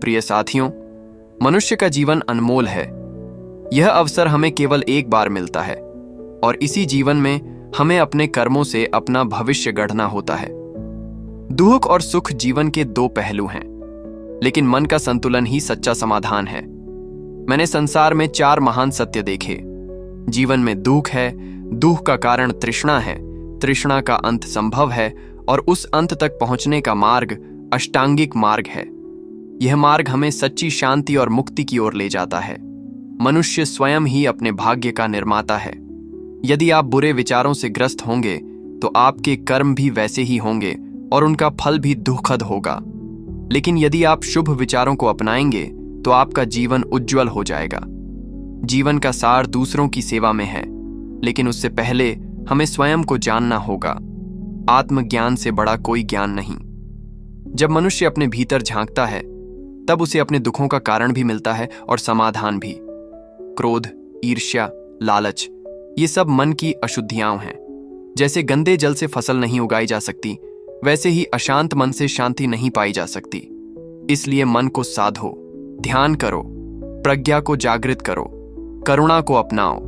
प्रिय साथियों, मनुष्य का जीवन अनमोल है। यह अवसर हमें केवल एक बार मिलता है और इसी जीवन में हमें अपने कर्मों से अपना भविष्य गढ़ना होता है। दुख और सुख जीवन के दो पहलू हैं, लेकिन मन का संतुलन ही सच्चा समाधान है। मैंने संसार में 4 महान सत्य देखे। जीवन में दुख है, दुख का कारण तृष्णा है, तृष्णा का अंत संभव है और उस अंत तक पहुंचने का मार्ग अष्टांगिक मार्ग है। यह मार्ग हमें सच्ची शांति और मुक्ति की ओर ले जाता है। मनुष्य स्वयं ही अपने भाग्य का निर्माता है। यदि आप बुरे विचारों से ग्रस्त होंगे तो आपके कर्म भी वैसे ही होंगे और उनका फल भी दुखद होगा। लेकिन यदि आप शुभ विचारों को अपनाएंगे तो आपका जीवन उज्जवल हो जाएगा। जीवन का सार दूसरों की सेवा में है, लेकिन उससे पहले हमें स्वयं को जानना होगा। आत्मज्ञान से बड़ा कोई ज्ञान नहीं। जब मनुष्य अपने भीतर झांकता है तब उसे अपने दुखों का कारण भी मिलता है और समाधान भी। क्रोध, ईर्ष्या, लालच, ये सब मन की अशुद्धियां हैं। जैसे गंदे जल से फसल नहीं उगाई जा सकती, वैसे ही अशांत मन से शांति नहीं पाई जा सकती। इसलिए मन को साधो, ध्यान करो, प्रज्ञा को जागृत करो, करुणा को अपनाओ।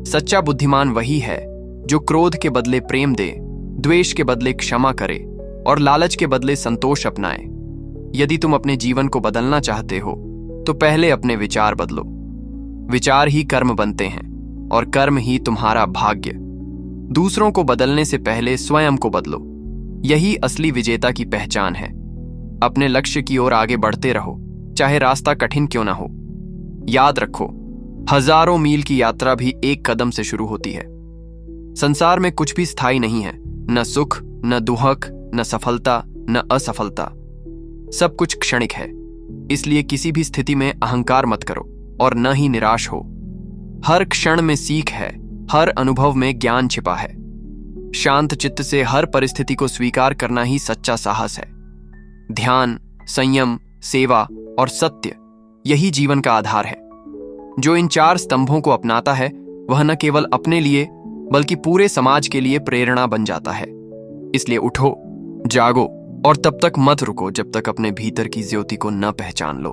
सच्चा बुद्धिमान वही है जो क्रोध के बदले प्रेम दे, द्वेष के बदले क्षमा करे और लालच के बदले संतोष अपनाए। यदि तुम अपने जीवन को बदलना चाहते हो तो पहले अपने विचार बदलो। विचार ही कर्म बनते हैं और कर्म ही तुम्हारा भाग्य। दूसरों को बदलने से पहले स्वयं को बदलो। यही असली विजेता की पहचान है। अपने लक्ष्य की ओर आगे बढ़ते रहो, चाहे रास्ता कठिन क्यों ना हो। याद रखो, हजारों मील की यात्रा भी एक कदम से शुरू होती है। संसार में कुछ भी स्थायी नहीं है, न सुख, न दुख, न सफलता, न असफलता। सब कुछ क्षणिक है। इसलिए किसी भी स्थिति में अहंकार मत करो और न ही निराश हो। हर क्षण में सीख है, हर अनुभव में ज्ञान छिपा है। शांत चित्त से हर परिस्थिति को स्वीकार करना ही सच्चा साहस है। ध्यान, संयम, सेवा और सत्य, यही जीवन का आधार है। जो इन 4 स्तंभों को अपनाता है वह न केवल अपने लिए बल्कि पूरे समाज के लिए प्रेरणा बन जाता है। इसलिए उठो, जागो और तब तक मत रुको जब तक अपने भीतर की ज्योति को न पहचान लो।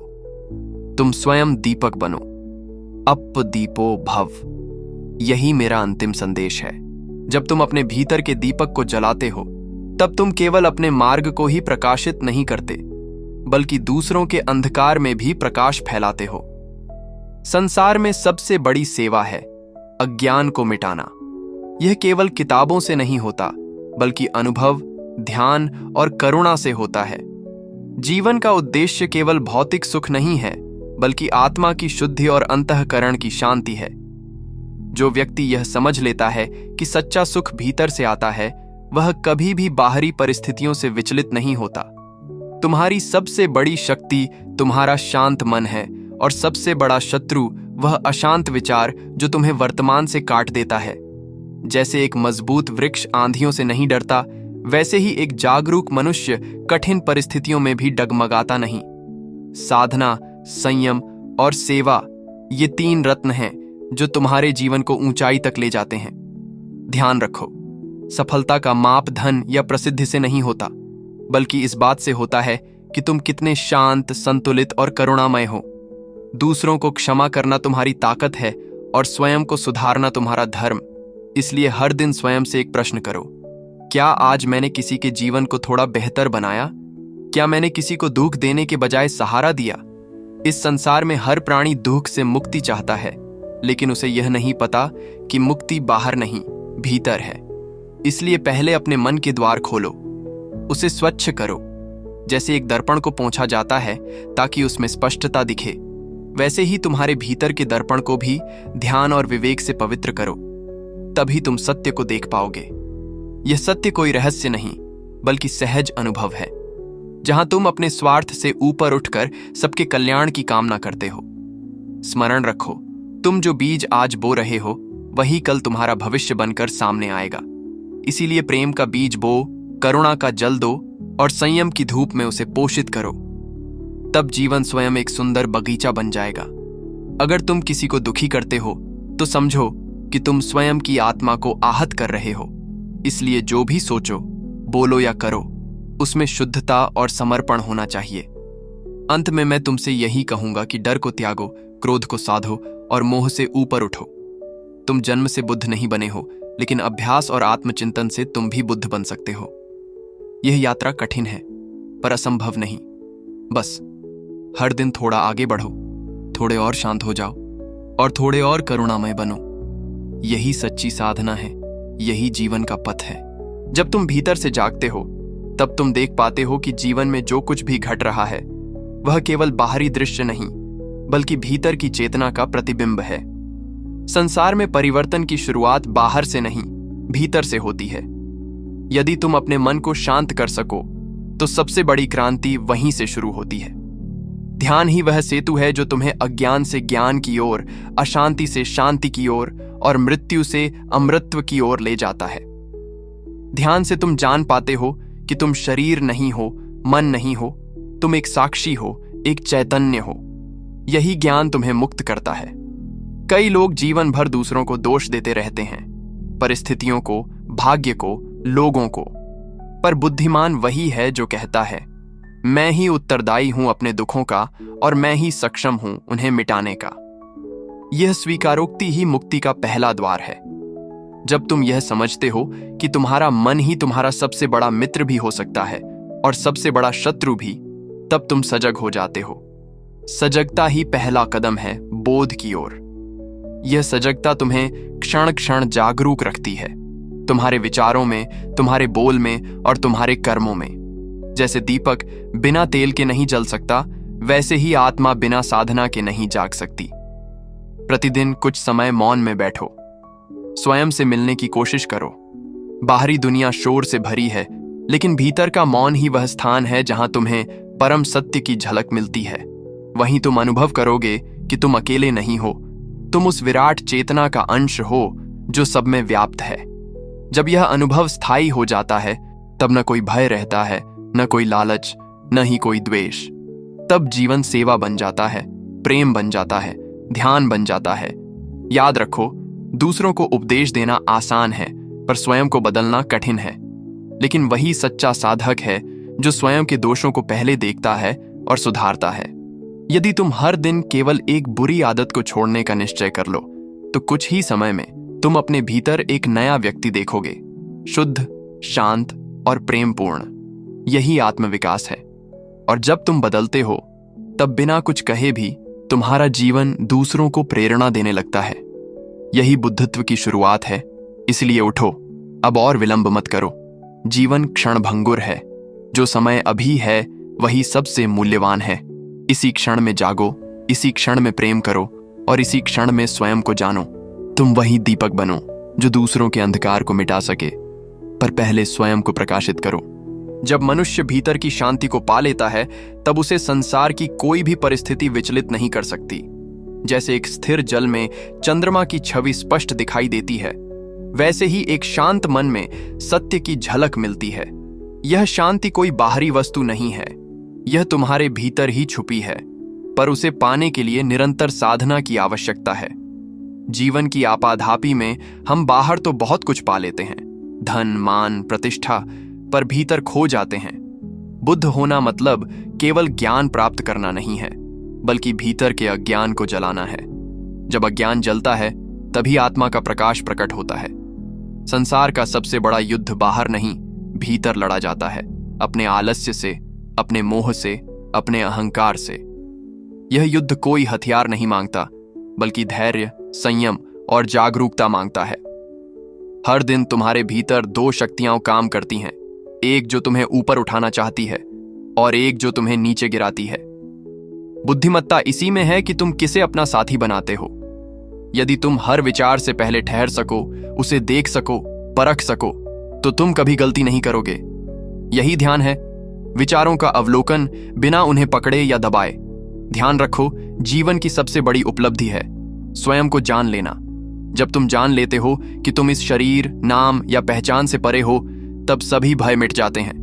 तुम स्वयं दीपक बनो। अप दीपो भव, यही मेरा अंतिम संदेश है। जब तुम अपने भीतर के दीपक को जलाते हो तब तुम केवल अपने मार्ग को ही प्रकाशित नहीं करते, बल्कि दूसरों के अंधकार में भी प्रकाश फैलाते हो। संसार में सबसे बड़ी सेवा है अज्ञान को मिटाना। यह केवल किताबों से नहीं होता, बल्कि अनुभव, ध्यान और करुणा से होता है। जीवन का उद्देश्य केवल भौतिक सुख नहीं है, बल्कि आत्मा की शुद्धि और अंतःकरण की शांति है। जो व्यक्ति यह समझ लेता है कि सच्चा सुख भीतर से आता है, वह कभी भी बाहरी परिस्थितियों से विचलित नहीं होता। तुम्हारी सबसे बड़ी शक्ति तुम्हारा शांत मन है और सबसे बड़ा शत्रु वह अशांत विचार जो तुम्हें वर्तमान से काट देता है। जैसे एक मजबूत वृक्ष आंधियों से नहीं डरता, वैसे ही एक जागरूक मनुष्य कठिन परिस्थितियों में भी डगमगाता नहीं। साधना, संयम और सेवा, ये 3 रत्न हैं जो तुम्हारे जीवन को ऊंचाई तक ले जाते हैं। ध्यान रखो, सफलता का माप धन या प्रसिद्धि से नहीं होता, बल्कि इस बात से होता है कि तुम कितने शांत, संतुलित और करुणामय हो। दूसरों को क्षमा करना तुम्हारी ताकत है और स्वयं को सुधारना तुम्हारा धर्म। इसलिए हर दिन स्वयं से एक प्रश्न करो, क्या आज मैंने किसी के जीवन को थोड़ा बेहतर बनाया? क्या मैंने किसी को दुख देने के बजाय सहारा दिया? इस संसार में हर प्राणी दुख से मुक्ति चाहता है, लेकिन उसे यह नहीं पता कि मुक्ति बाहर नहीं, भीतर है। इसलिए पहले अपने मन के द्वार खोलो, उसे स्वच्छ करो। जैसे एक दर्पण को पोंछा जाता है ताकि उसमें स्पष्टता दिखे, वैसे ही तुम्हारे भीतर के दर्पण को भी ध्यान और विवेक से पवित्र करो। तभी तुम सत्य को देख पाओगे। यह सत्य कोई रहस्य नहीं, बल्कि सहज अनुभव है, जहां तुम अपने स्वार्थ से ऊपर उठकर सबके कल्याण की कामना करते हो। स्मरण रखो, तुम जो बीज आज बो रहे हो वही कल तुम्हारा भविष्य बनकर सामने आएगा। इसीलिए प्रेम का बीज बो, करुणा का जल दो और संयम की धूप में उसे पोषित करो। तब जीवन स्वयं एक सुंदर बगीचा बन जाएगा। अगर तुम किसी को दुखी करते हो तो समझो कि तुम स्वयं की आत्मा को आहत कर रहे हो। इसलिए जो भी सोचो, बोलो या करो, उसमें शुद्धता और समर्पण होना चाहिए। अंत में मैं तुमसे यही कहूंगा कि डर को त्यागो, क्रोध को साधो और मोह से ऊपर उठो। तुम जन्म से बुद्ध नहीं बने हो, लेकिन अभ्यास और आत्मचिंतन से तुम भी बुद्ध बन सकते हो। यह यात्रा कठिन है, पर असंभव नहीं। बस हर दिन थोड़ा आगे बढ़ो, थोड़े और शांत हो जाओ और थोड़े और करुणामय बनो। यही सच्ची साधना है, यही जीवन का पथ है। जब तुम भीतर से जागते हो, तब तुम देख पाते हो कि जीवन में जो कुछ भी घट रहा है वह केवल बाहरी दृश्य नहीं, बल्कि भीतर की चेतना का प्रतिबिंब है। संसार में परिवर्तन की शुरुआत बाहर से नहीं, भीतर से होती है। यदि तुम अपने मन को शांत कर सको, तो सबसे बड़ी क्रांति वहीं से शुरू होती है। ध्यान ही वह सेतु है जो तुम्हें अज्ञान से ज्ञान की ओर, अशांति से शांति की ओर और मृत्यु से अमृतत्व की ओर ले जाता है। ध्यान से तुम जान पाते हो कि तुम शरीर नहीं हो, मन नहीं हो, तुम एक साक्षी हो, एक चैतन्य हो। यही ज्ञान तुम्हें मुक्त करता है। कई लोग जीवन भर दूसरों को दोष देते रहते हैं, परिस्थितियों को, भाग्य को, लोगों को। पर बुद्धिमान वही है जो कहता है, मैं ही उत्तरदायी हूं अपने दुखों का और मैं ही सक्षम हूं उन्हें मिटाने का। यह स्वीकारोक्ति ही मुक्ति का पहला द्वार है। जब तुम यह समझते हो कि तुम्हारा मन ही तुम्हारा सबसे बड़ा मित्र भी हो सकता है और सबसे बड़ा शत्रु भी, तब तुम सजग हो जाते हो। सजगता ही पहला कदम है बोध की ओर। यह सजगता तुम्हें क्षण क्षण जागरूक रखती है, तुम्हारे विचारों में, तुम्हारे बोल में और तुम्हारे कर्मों में। जैसे दीपक बिना तेल के नहीं जल सकता, वैसे ही आत्मा बिना साधना के नहीं जाग सकती। प्रतिदिन कुछ समय मौन में बैठो, स्वयं से मिलने की कोशिश करो। बाहरी दुनिया शोर से भरी है, लेकिन भीतर का मौन ही वह स्थान है जहां तुम्हें परम सत्य की झलक मिलती है। वहीं तुम अनुभव करोगे कि तुम अकेले नहीं हो, तुम उस विराट चेतना का अंश हो जो सब में व्याप्त है। जब यह अनुभव स्थायी हो जाता है, तब न कोई भय रहता है, न कोई लालच, न ही कोई द्वेष। तब जीवन सेवा बन जाता है, प्रेम बन जाता है, ध्यान बन जाता है। याद रखो, दूसरों को उपदेश देना आसान है, पर स्वयं को बदलना कठिन है। लेकिन वही सच्चा साधक है जो स्वयं के दोषों को पहले देखता है और सुधारता है। यदि तुम हर दिन केवल एक बुरी आदत को छोड़ने का निश्चय कर लो, तो कुछ ही समय में तुम अपने भीतर एक नया व्यक्ति देखोगे, शुद्ध, शांत और प्रेमपूर्ण। यही आत्मविकास है। और जब तुम बदलते हो, तब बिना कुछ कहे भी तुम्हारा जीवन दूसरों को प्रेरणा देने लगता है। यही बुद्धत्व की शुरुआत है। इसलिए उठो, अब और विलंब मत करो। जीवन क्षणभंगुर है। जो समय अभी है वही सबसे मूल्यवान है। इसी क्षण में जागो, इसी क्षण में प्रेम करो और इसी क्षण में स्वयं को जानो। तुम वही दीपक बनो जो दूसरों के अंधकार को मिटा सके, पर पहले स्वयं को प्रकाशित करो। जब मनुष्य भीतर की शांति को पा लेता है, तब उसे संसार की कोई भी परिस्थिति विचलित नहीं कर सकती। जैसे एक स्थिर जल में चंद्रमा की छवि स्पष्ट दिखाई देती है, वैसे ही एक शांत मन में सत्य की झलक मिलती है। यह शांति कोई बाहरी वस्तु नहीं है, यह तुम्हारे भीतर ही छुपी है, पर उसे पाने के लिए निरंतर साधना की आवश्यकता है। जीवन की आपाधापी में हम बाहर तो बहुत कुछ पा लेते हैं, धन, मान, प्रतिष्ठा, पर भीतर खो जाते हैं। बुद्ध होना मतलब केवल ज्ञान प्राप्त करना नहीं है, बल्कि भीतर के अज्ञान को जलाना है। जब अज्ञान जलता है, तभी आत्मा का प्रकाश प्रकट होता है। संसार का सबसे बड़ा युद्ध बाहर नहीं, भीतर लड़ा जाता है, अपने आलस्य से, अपने मोह से, अपने अहंकार से। यह युद्ध कोई हथियार नहीं मांगता, बल्कि धैर्य, संयम और जागरूकता मांगता है। हर दिन तुम्हारे भीतर दो शक्तियां काम करती हैं, एक जो तुम्हें ऊपर उठाना चाहती है और एक जो तुम्हें नीचे गिराती है। बुद्धिमत्ता इसी में है कि तुम किसे अपना साथी बनाते हो। यदि तुम हर विचार से पहले ठहर सको, उसे देख सको, परख सको, तो तुम कभी गलती नहीं करोगे। यही ध्यान है, विचारों का अवलोकन बिना उन्हें पकड़े या दबाए। ध्यान रखो, जीवन की सबसे बड़ी उपलब्धि है स्वयं को जान लेना। जब तुम जान लेते हो कि तुम इस शरीर, नाम या पहचान से परे हो, तब सभी भय मिट जाते हैं।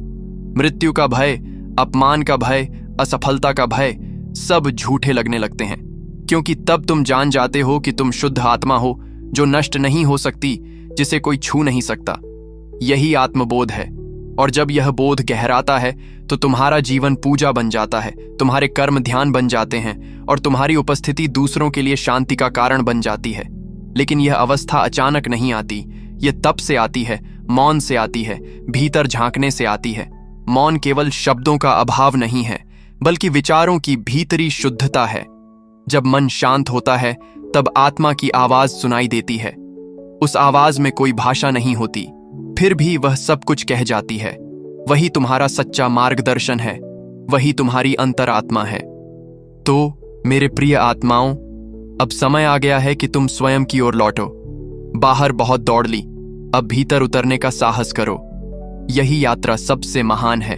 मृत्यु का भय, अपमान का भय, असफलता का भय, सब झूठे लगने लगते हैं, क्योंकि तब तुम जान जाते हो कि तुम शुद्ध आत्मा हो जो नष्ट नहीं हो सकती, जिसे कोई छू नहीं सकता। यही आत्मबोध है। और जब यह बोध गहराता है तो तुम्हारा जीवन पूजा बन जाता है, तुम्हारे कर्म ध्यान बन जाते हैं और तुम्हारी उपस्थिति दूसरों के लिए शांति का कारण बन जाती है। लेकिन यह अवस्था अचानक नहीं आती, यह तप से आती है, मौन से आती है, भीतर झांकने से आती है। मौन केवल शब्दों का अभाव नहीं है, बल्कि विचारों की भीतरी शुद्धता है। जब मन शांत होता है तब आत्मा की आवाज सुनाई देती है। उस आवाज में कोई भाषा नहीं होती, फिर भी वह सब कुछ कह जाती है। वही तुम्हारा सच्चा मार्गदर्शन है, वही तुम्हारी अंतरात्मा है। तो मेरे प्रिय आत्माओं, अब समय आ गया है कि तुम स्वयं की ओर लौटो। बाहर बहुत दौड़ ली, अब भीतर उतरने का साहस करो। यही यात्रा सबसे महान है।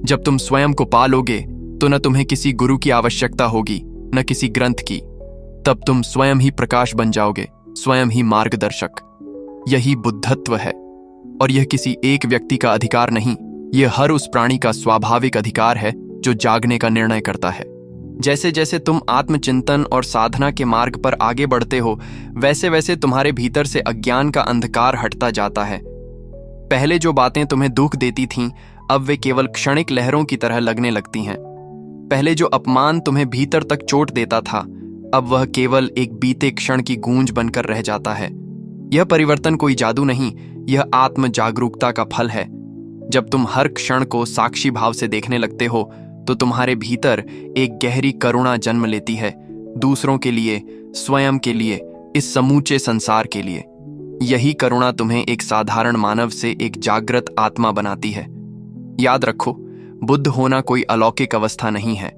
जब तुम स्वयं को पालोगे तो न तुम्हें किसी गुरु की आवश्यकता होगी, न किसी ग्रंथ की। तब तुम स्वयं ही प्रकाश बन जाओगे, स्वयं ही मार्गदर्शक। यही बुद्धत्व है, और यह किसी एक व्यक्ति का अधिकार नहीं, यह हर उस प्राणी का स्वाभाविक अधिकार है जो जागने का निर्णय करता है। जैसे जैसे तुम आत्मचिंतन और साधना के मार्ग पर आगे बढ़ते हो, वैसे वैसे तुम्हारे भीतर से अज्ञान का अंधकार हटता जाता है। पहले जो बातें तुम्हें दुख देती थीं, अब वे केवल क्षणिक लहरों की तरह लगने लगती हैं। पहले जो अपमान तुम्हें भीतर तक चोट देता था, अब वह केवल एक बीते क्षण की गूंज बनकर रह जाता है। यह परिवर्तन कोई जादू नहीं, यह आत्म जागरूकता का फल है। जब तुम हर क्षण को साक्षी भाव से देखने लगते हो तो तुम्हारे भीतर एक गहरी करुणा जन्म लेती है, दूसरों के लिए, स्वयं के लिए, इस समूचे संसार के लिए। यही करुणा तुम्हें एक साधारण मानव से एक जागृत आत्मा बनाती है। याद रखो, बुद्ध होना कोई अलौकिक अवस्था नहीं है।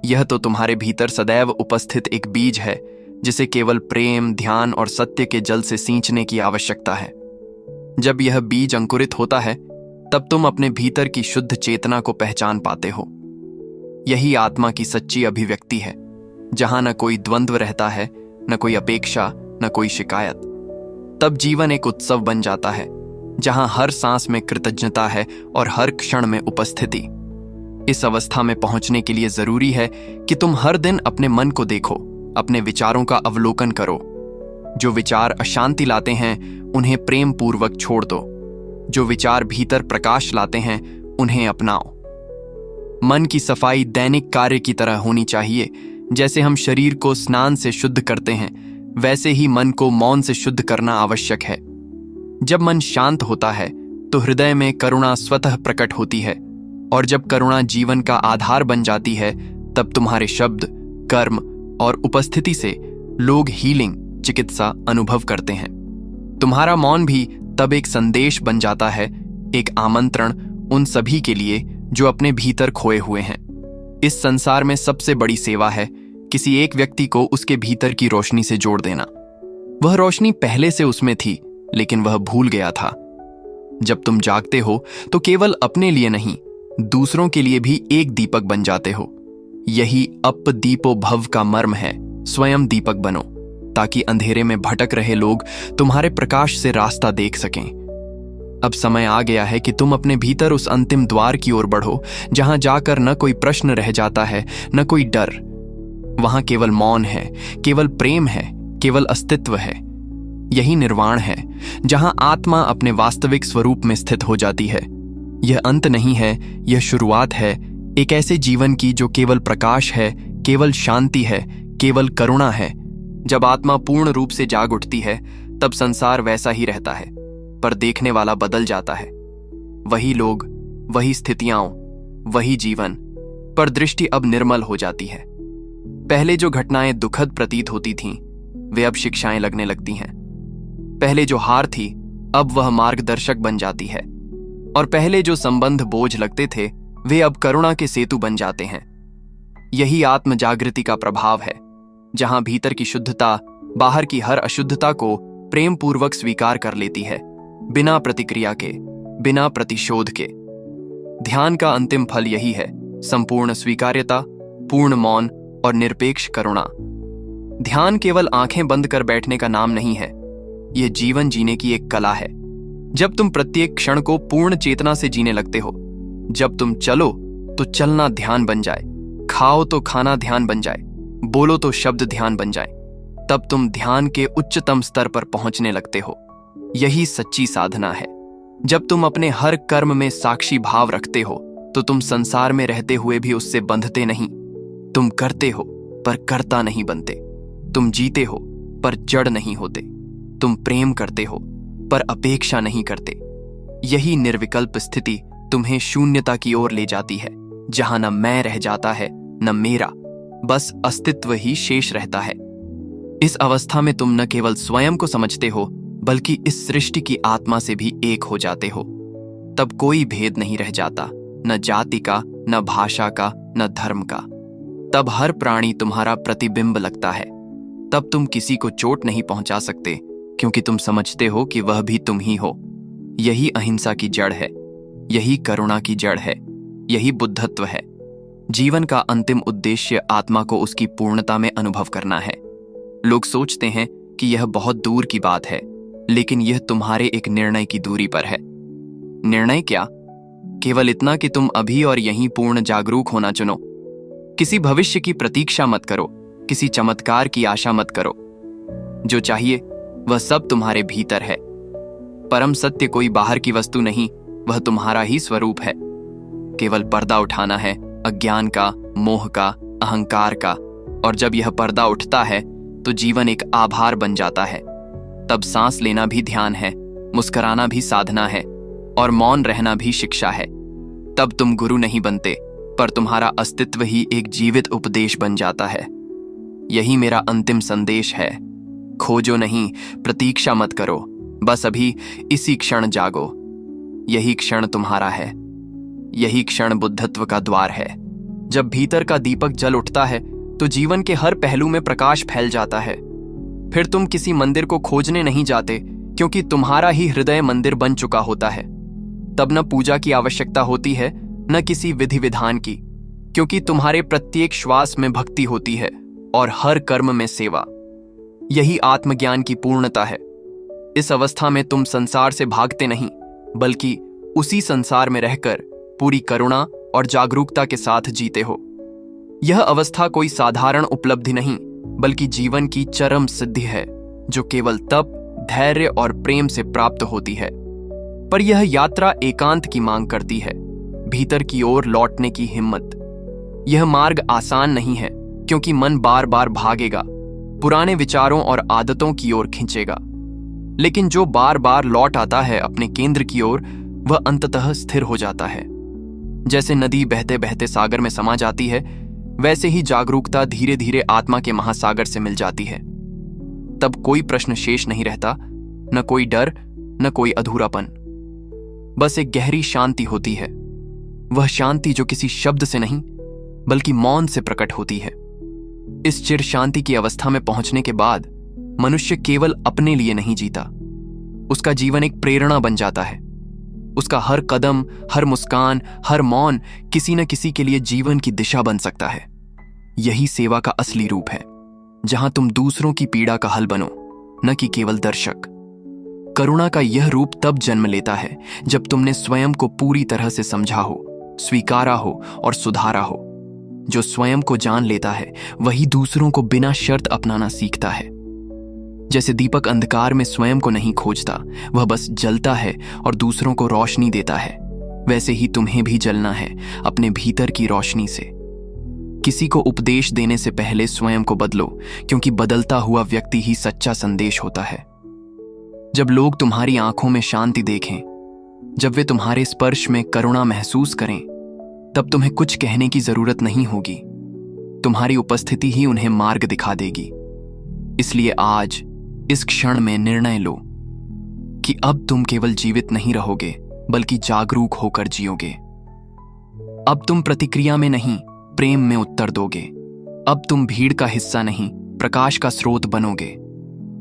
यह तो तुम्हारे भीतर सदैव उपस्थित एक बीज है, जिसे केवल प्रेम, ध्यान और सत्य के जल से सींचने की आवश्यकता है। जब यह बीज अंकुरित होता है, तब तुम अपने भीतर की शुद्ध चेतना को पहचान पाते हो। यही आत्मा की सच्ची अभिव्यक्ति है, जहां न कोई द्वंद्व रहता है, न कोई अपेक्षा, न कोई शिकायत। तब जीवन एक उत्सव बन जाता है, जहां हर सांस में कृतज्ञता है और हर क्षण में उपस्थिति। इस अवस्था में पहुंचने के लिए जरूरी है कि तुम हर दिन अपने मन को देखो, अपने विचारों का अवलोकन करो। जो विचार अशांति लाते हैं, उन्हें प्रेम पूर्वक छोड़ दो। जो विचार भीतर प्रकाश लाते हैं, उन्हें अपनाओ। मन की सफाई दैनिक कार्य की तरह होनी चाहिए। जैसे हम शरीर को स्नान से शुद्ध करते हैं, वैसे ही मन को मौन से शुद्ध करना आवश्यक है। जब मन शांत होता है तो हृदय में करुणा स्वतः प्रकट होती है, और जब करुणा जीवन का आधार बन जाती है, तब तुम्हारे शब्द, कर्म और उपस्थिति से लोग हीलिंग, चिकित्सा अनुभव करते हैं। तुम्हारा मौन भी तब एक संदेश बन जाता है, एक आमंत्रण उन सभी के लिए जो अपने भीतर खोए हुए हैं। इस संसार में सबसे बड़ी सेवा है किसी एक व्यक्ति को उसके भीतर की रोशनी से जोड़ देना। वह रोशनी पहले से उसमें थी, लेकिन वह भूल गया था। जब तुम जागते हो तो केवल अपने लिए नहीं, दूसरों के लिए भी एक दीपक बन जाते हो। यही अप दीपो भव का मर्म है। स्वयं दीपक बनो, ताकि अंधेरे में भटक रहे लोग तुम्हारे प्रकाश से रास्ता देख सकें। अब समय आ गया है कि तुम अपने भीतर उस अंतिम द्वार की ओर बढ़ो, जहां जाकर न कोई प्रश्न रह जाता है, न कोई डर। वहां केवल मौन है, केवल प्रेम है, केवल अस्तित्व है। यही निर्वाण है, जहां आत्मा अपने वास्तविक स्वरूप में स्थित हो जाती है। यह अंत नहीं है, यह शुरुआत है एक ऐसे जीवन की जो केवल प्रकाश है, केवल शांति है, केवल करुणा है। जब आत्मा पूर्ण रूप से जाग उठती है, तब संसार वैसा ही रहता है, पर देखने वाला बदल जाता है। वही लोग, वही स्थितियां, वही जीवन, पर दृष्टि अब निर्मल हो जाती है। पहले जो घटनाएं दुखद प्रतीत होती थीं, वे अब शिक्षाएं लगने लगती हैं। पहले जो हार थी, अब वह मार्गदर्शक बन जाती है। और पहले जो संबंध बोझ लगते थे, वे अब करुणा के सेतु बन जाते हैं। यही आत्म जागृति का प्रभाव है, जहां भीतर की शुद्धता बाहर की हर अशुद्धता को प्रेम पूर्वक स्वीकार कर लेती है, बिना प्रतिक्रिया के, बिना प्रतिशोध के। ध्यान का अंतिम फल यही है, संपूर्ण स्वीकार्यता, पूर्ण मौन और निरपेक्ष करुणा। ध्यान केवल आंखें बंद कर बैठने का नाम नहीं है, यह जीवन जीने की एक कला है। जब तुम प्रत्येक क्षण को पूर्ण चेतना से जीने लगते हो, जब तुम चलो तो चलना ध्यान बन जाए, खाओ तो खाना ध्यान बन जाए, बोलो तो शब्द ध्यान बन जाए, तब तुम ध्यान के उच्चतम स्तर पर पहुंचने लगते हो। यही सच्ची साधना है। जब तुम अपने हर कर्म में साक्षी भाव रखते हो तो तुम संसार में रहते हुए भी उससे बंधते नहीं। तुम करते हो पर कर्ता नहीं बनते। तुम जीते हो पर जड़ नहीं होते। तुम प्रेम करते हो पर अपेक्षा नहीं करते। यही निर्विकल्प स्थिति तुम्हें शून्यता की ओर ले जाती है, जहां न मैं रह जाता है न मेरा, बस अस्तित्व ही शेष रहता है। इस अवस्था में तुम न केवल स्वयं को समझते हो बल्कि इस सृष्टि की आत्मा से भी एक हो जाते हो। तब कोई भेद नहीं रह जाता, न जाति का, न भाषा का, न धर्म का। तब हर प्राणी तुम्हारा प्रतिबिंब लगता है। तब तुम किसी को चोट नहीं पहुंचा सकते, क्योंकि तुम समझते हो कि वह भी तुम ही हो। यही अहिंसा की जड़ है, यही करुणा की जड़ है, यही बुद्धत्व है। जीवन का अंतिम उद्देश्य आत्मा को उसकी पूर्णता में अनुभव करना है। लोग सोचते हैं कि यह बहुत दूर की बात है, लेकिन यह तुम्हारे एक निर्णय की दूरी पर है। निर्णय क्या? केवल इतना कि तुम अभी और यहीं पूर्ण जागरूक होना चुनो। किसी भविष्य की प्रतीक्षा मत करो, किसी चमत्कार की आशा मत करो। जो चाहिए वह सब तुम्हारे भीतर है। परम सत्य कोई बाहर की वस्तु नहीं, वह तुम्हारा ही स्वरूप है। केवल पर्दा उठाना है, अज्ञान का, मोह का, अहंकार का। और जब यह पर्दा उठता है तो जीवन एक आभार बन जाता है। तब सांस लेना भी ध्यान है, मुस्कुराना भी साधना है, और मौन रहना भी शिक्षा है। तब तुम गुरु नहीं बनते, पर तुम्हारा अस्तित्व ही एक जीवित उपदेश बन जाता है। यही मेरा अंतिम संदेश है। खोजो नहीं, प्रतीक्षा मत करो, बस अभी इसी क्षण जागो। यही क्षण तुम्हारा है, यही क्षण बुद्धत्व का द्वार है। जब भीतर का दीपक जल उठता है तो जीवन के हर पहलू में प्रकाश फैल जाता है। फिर तुम किसी मंदिर को खोजने नहीं जाते, क्योंकि तुम्हारा ही हृदय मंदिर बन चुका होता है। तब न पूजा की आवश्यकता होती है, न किसी विधि विधान की, क्योंकि तुम्हारे प्रत्येक श्वास में भक्ति होती है और हर कर्म में सेवा। यही आत्मज्ञान की पूर्णता है। इस अवस्था में तुम संसार से भागते नहीं, बल्कि उसी संसार में रहकर पूरी करुणा और जागरूकता के साथ जीते हो। यह अवस्था कोई साधारण उपलब्धि नहीं, बल्कि जीवन की चरम सिद्धि है, जो केवल तप, धैर्य और प्रेम से प्राप्त होती है। पर यह यात्रा एकांत की मांग करती है, भीतर की ओर लौटने की हिम्मत। यह मार्ग आसान नहीं है, क्योंकि मन बार बार भागेगा, पुराने विचारों और आदतों की ओर खींचेगा। लेकिन जो बार बार लौट आता है अपने केंद्र की ओर, वह अंततः स्थिर हो जाता है। जैसे नदी बहते बहते सागर में समा जाती है, वैसे ही जागरूकता धीरे धीरे आत्मा के महासागर से मिल जाती है। तब कोई प्रश्न शेष नहीं रहता, न कोई डर, न कोई अधूरापन। बस एक गहरी शांति होती है। वह शांति जो किसी शब्द से नहीं, बल्कि मौन से प्रकट होती है। इस चिर शांति की अवस्था में पहुंचने के बाद मनुष्य केवल अपने लिए नहीं जीता, उसका जीवन एक प्रेरणा बन जाता है। उसका हर कदम, हर मुस्कान, हर मौन किसी न किसी के लिए जीवन की दिशा बन सकता है। यही सेवा का असली रूप है, जहां तुम दूसरों की पीड़ा का हल बनो, न कि केवल दर्शक। करुणा का यह रूप तब जन्म लेता है जब तुमने स्वयं को पूरी तरह से समझा हो, स्वीकारा हो और सुधारा हो। जो स्वयं को जान लेता है वही दूसरों को बिना शर्त अपनाना सीखता है। जैसे दीपक अंधकार में स्वयं को नहीं खोजता, वह बस जलता है और दूसरों को रोशनी देता है, वैसे ही तुम्हें भी जलना है अपने भीतर की रोशनी से। किसी को उपदेश देने से पहले स्वयं को बदलो, क्योंकि बदलता हुआ व्यक्ति ही सच्चा संदेश होता है। जब लोग तुम्हारी आंखों में शांति देखें, जब वे तुम्हारे स्पर्श में करुणा महसूस करें, तब तुम्हें कुछ कहने की जरूरत नहीं होगी। तुम्हारी उपस्थिति ही उन्हें मार्ग दिखा देगी। इसलिए आज इस क्षण में निर्णय लो कि अब तुम केवल जीवित नहीं रहोगे, बल्कि जागरूक होकर जियोगे। अब तुम प्रतिक्रिया में नहीं, प्रेम में उत्तर दोगे। अब तुम भीड़ का हिस्सा नहीं, प्रकाश का स्रोत बनोगे।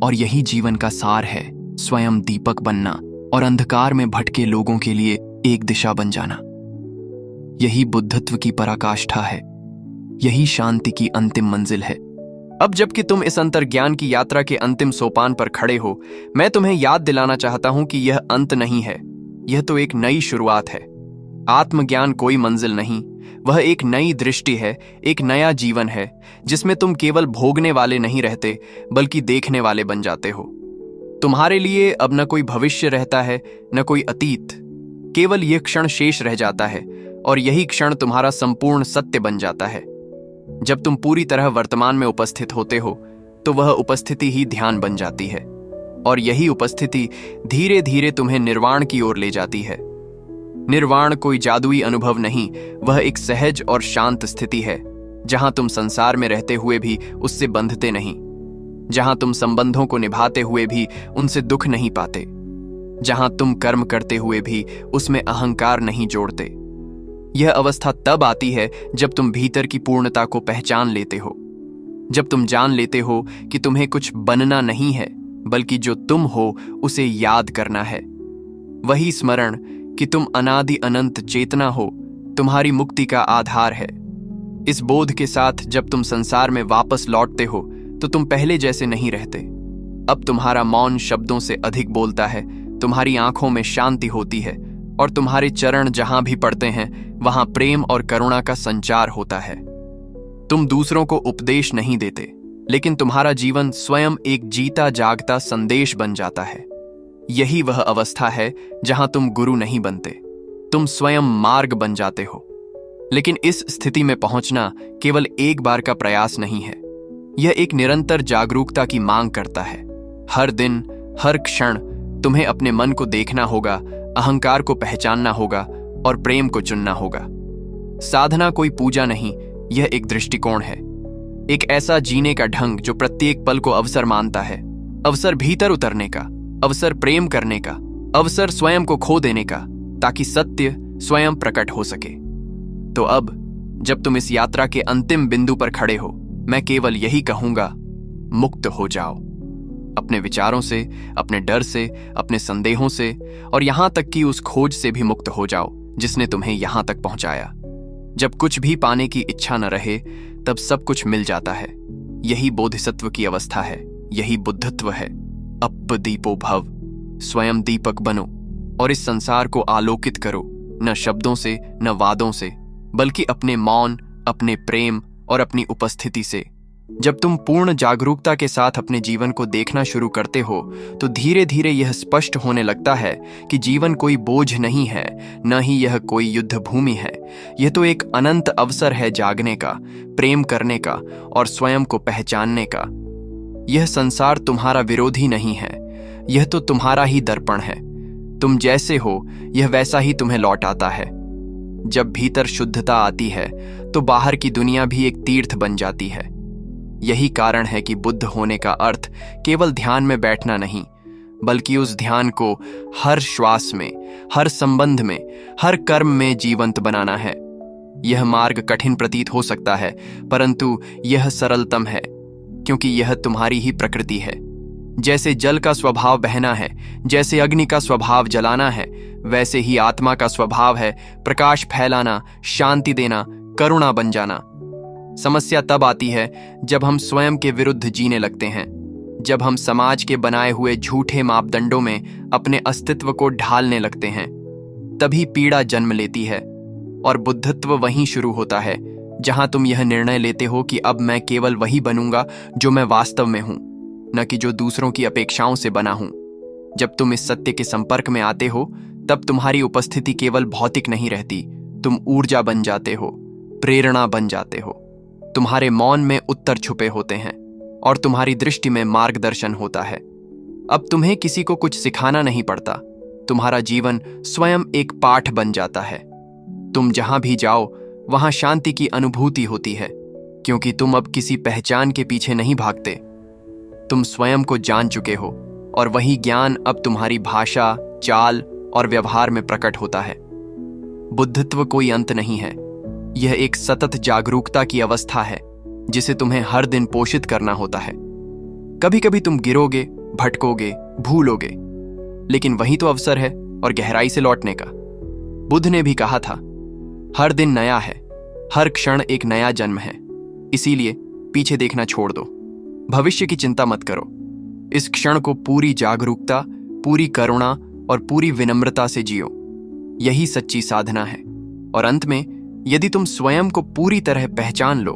और यही जीवन का सार है, स्वयं दीपक बनना और अंधकार में भटके लोगों के लिए एक दिशा बन जाना। यही बुद्धत्व की पराकाष्ठा है, यही शांति की अंतिम मंजिल है। अब जबकि तुम इस अंतर्ज्ञान की यात्रा के अंतिम सोपान पर खड़े हो, मैं तुम्हें याद दिलाना चाहता हूं कि यह अंत नहीं है, यह तो एक नई शुरुआत है। आत्मज्ञान कोई मंजिल नहीं, वह एक नई दृष्टि है, एक नया जीवन है, जिसमें तुम केवल भोगने वाले नहीं रहते, बल्कि देखने वाले बन जाते हो। तुम्हारे लिए अब न कोई भविष्य रहता है, न कोई अतीत। केवल यह क्षण शेष रह जाता है और यही क्षण तुम्हारा संपूर्ण सत्य बन जाता है। जब तुम पूरी तरह वर्तमान में उपस्थित होते हो तो वह उपस्थिति ही ध्यान बन जाती है और यही उपस्थिति धीरे धीरे तुम्हें निर्वाण की ओर ले जाती है। निर्वाण कोई जादुई अनुभव नहीं, वह एक सहज और शांत स्थिति है जहां तुम संसार में रहते हुए भी उससे बंधते नहीं, जहां तुम संबंधों को निभाते हुए भी उनसे दुख नहीं पाते, जहां तुम कर्म करते हुए भी उसमें अहंकार नहीं जोड़ते। यह अवस्था तब आती है जब तुम भीतर की पूर्णता को पहचान लेते हो, जब तुम जान लेते हो कि तुम्हें कुछ बनना नहीं है बल्कि जो तुम हो उसे याद करना है। वही स्मरण कि तुम अनादि अनंत चेतना हो तुम्हारी मुक्ति का आधार है। इस बोध के साथ जब तुम संसार में वापस लौटते हो तो तुम पहले जैसे नहीं रहते। अब तुम्हारा मौन शब्दों से अधिक बोलता है, तुम्हारी आंखों में शांति होती है और तुम्हारे चरण जहां भी पड़ते हैं वहां प्रेम और करुणा का संचार होता है। तुम दूसरों को उपदेश नहीं देते, लेकिन तुम्हारा जीवन स्वयं एक जीता जागता संदेश बन जाता है। यही वह अवस्था है जहां तुम गुरु नहीं बनते, तुम स्वयं मार्ग बन जाते हो। लेकिन इस स्थिति में पहुंचना केवल एक बार का प्रयास नहीं है, यह एक निरंतर जागरूकता की मांग करता है। हर दिन, हर क्षण तुम्हें अपने मन को देखना होगा, अहंकार को पहचानना होगा और प्रेम को चुनना होगा। साधना कोई पूजा नहीं, यह एक दृष्टिकोण है, एक ऐसा जीने का ढंग जो प्रत्येक पल को अवसर मानता है। अवसर भीतर उतरने का, अवसर प्रेम करने का, अवसर स्वयं को खो देने का, ताकि सत्य स्वयं प्रकट हो सके। तो अब जब तुम इस यात्रा के अंतिम बिंदु पर खड़े हो, मैं केवल यही कहूंगा, मुक्त हो जाओ अपने विचारों से, अपने डर से, अपने संदेहों से और यहां तक कि उस खोज से भी मुक्त हो जाओ जिसने तुम्हें यहां तक पहुंचाया। जब कुछ भी पाने की इच्छा न रहे तब सब कुछ मिल जाता है। यही बोधिसत्व की अवस्था है, यही बुद्धत्व है। अप दीपो भव, स्वयं दीपक बनो और इस संसार को आलोकित करो, न शब्दों से न वादों से, बल्कि अपने मौन, अपने प्रेम और अपनी उपस्थिति से। जब तुम पूर्ण जागरूकता के साथ अपने जीवन को देखना शुरू करते हो तो धीरे धीरे यह स्पष्ट होने लगता है कि जीवन कोई बोझ नहीं है, न ही यह कोई युद्ध भूमि है। यह तो एक अनंत अवसर है जागने का, प्रेम करने का और स्वयं को पहचानने का। यह संसार तुम्हारा विरोधी नहीं है, यह तो तुम्हारा ही दर्पण है। तुम जैसे हो यह वैसा ही तुम्हें लौट आता है। जब भीतर शुद्धता आती है तो बाहर की दुनिया भी एक तीर्थ बन जाती है। यही कारण है कि बुद्ध होने का अर्थ केवल ध्यान में बैठना नहीं, बल्कि उस ध्यान को हर श्वास में, हर संबंध में, हर कर्म में जीवंत बनाना है। यह मार्ग कठिन प्रतीत हो सकता है, परंतु यह सरलतम है, क्योंकि यह तुम्हारी ही प्रकृति है। जैसे जल का स्वभाव बहना है, जैसे अग्नि का स्वभाव जलाना है, वैसे ही आत्मा का स्वभाव है प्रकाश फैलाना, शांति देना, करुणा बन जाना। समस्या तब आती है जब हम स्वयं के विरुद्ध जीने लगते हैं, जब हम समाज के बनाए हुए झूठे मापदंडों में अपने अस्तित्व को ढालने लगते हैं। तभी पीड़ा जन्म लेती है और बुद्धत्व वहीं शुरू होता है जहां तुम यह निर्णय लेते हो कि अब मैं केवल वही बनूंगा जो मैं वास्तव में हूं, न कि जो दूसरों की अपेक्षाओं से बना हूं। जब तुम इस सत्य के संपर्क में आते हो तब तुम्हारी उपस्थिति केवल भौतिक नहीं रहती, तुम ऊर्जा बन जाते हो, प्रेरणा बन जाते हो। तुम्हारे मौन में उत्तर छुपे होते हैं और तुम्हारी दृष्टि में मार्गदर्शन होता है। अब तुम्हें किसी को कुछ सिखाना नहीं पड़ता, तुम्हारा जीवन स्वयं एक पाठ बन जाता है। तुम जहां भी जाओ वहां शांति की अनुभूति होती है, क्योंकि तुम अब किसी पहचान के पीछे नहीं भागते। तुम स्वयं को जान चुके हो और वही ज्ञान अब तुम्हारी भाषा, चाल और व्यवहार में प्रकट होता है। बुद्धत्व कोई अंत नहीं है, यह एक सतत जागरूकता की अवस्था है जिसे तुम्हें हर दिन पोषित करना होता है। कभी कभी तुम गिरोगे, भटकोगे, भूलोगे, लेकिन वही तो अवसर है और गहराई से लौटने का। बुद्ध ने भी कहा था, हर दिन नया है, हर क्षण एक नया जन्म है। इसीलिए पीछे देखना छोड़ दो, भविष्य की चिंता मत करो। इस क्षण को पूरी जागरूकता, पूरी करुणा और पूरी विनम्रता से जियो। यही सच्ची साधना है। और अंत में यदि तुम स्वयं को पूरी तरह पहचान लो,